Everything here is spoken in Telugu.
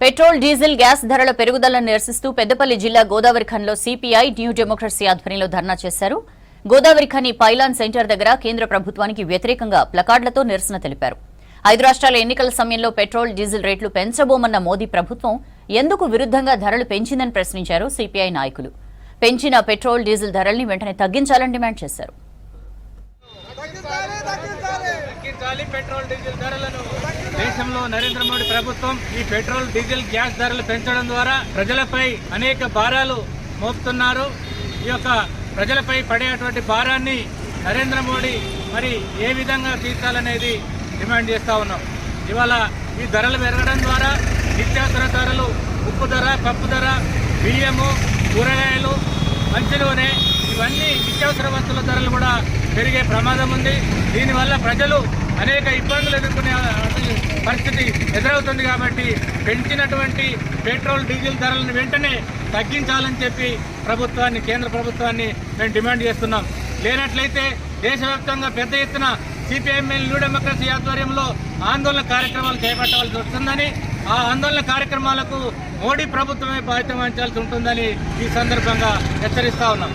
పెట్రోల్ డీజిల్ గ్యాస్ ధరల పెరుగుదలను నిరసిస్తూ పెద్దపల్లి జిల్లా గోదావరి ఖనిలో సిపిఐ న్యూ డెమోక్రసీ ఆధ్వర్యంలో ధర్నా చేశారు. గోదావరి ఖని పైలాన్ సెంటర్ దగ్గర కేంద్ర ప్రభుత్వానికి వ్యతిరేకంగా ప్లకార్డులతో నిరసన తెలిపారు. 5 రాష్ట్రాల ఎన్నికల సమయంలో పెట్రోల్ డీజిల్ రేట్లు పెంచబోమన్న మోదీ ప్రభుత్వం ఎందుకు విరుద్ధంగా ధరలు పెంచిందని ప్రశ్నించారు సిపిఐ నాయకులు. పెంచిన పెట్రోల్ డీజిల్ ధరల్ని వెంటనే తగ్గించాలని డిమాండ్ చేశారు. పెట్రోల్ డీజిల్ ధరలను దేశంలో నరేంద్ర మోడీ ప్రభుత్వం ఈ పెట్రోల్ డీజిల్ గ్యాస్ ధరలు పెంచడం ద్వారా ప్రజలపై అనేక భారాలు మోపుతున్నారు. ఈ యొక్క ప్రజలపై పడేటువంటి భారాన్ని నరేంద్ర మోడీ మరి ఏ విధంగా తీర్చాలనేది డిమాండ్ చేస్తూ ఉన్నాం. ఇవాళ ఈ ధరలు పెరగడం ద్వారా నిత్యావసర ధరలు, ఉప్పు ధర, పప్పు ధర, బియ్యము, కూరగాయలు, మంచి నూనె, ఇవన్నీ నిత్యావసర వస్తువుల ధరలు కూడా పెరిగే ప్రమాదం ఉంది. దీనివల్ల ప్రజలు అనేక ఇబ్బందులు ఎదుర్కొనే పరిస్థితి ఎదురవుతుంది. కాబట్టి పెంచినటువంటి పెట్రోల్ డీజిల్ ధరలను వెంటనే తగ్గించాలని చెప్పి కేంద్ర ప్రభుత్వాన్ని మేము డిమాండ్ చేస్తున్నాం. లేనట్లయితే దేశవ్యాప్తంగా పెద్ద ఎత్తున సిపిఐఎంఎల్ న్యూ డెమోక్రసీ ఆధ్వర్యంలో ఆందోళన కార్యక్రమాలు చేపట్టవలసి వస్తుందని, ఆ ఆందోళన కార్యక్రమాలకు మోడీ ప్రభుత్వమే బాధ్యత వహించాల్సి ఉంటుందని ఈ సందర్భంగా హెచ్చరిస్తా ఉన్నాం.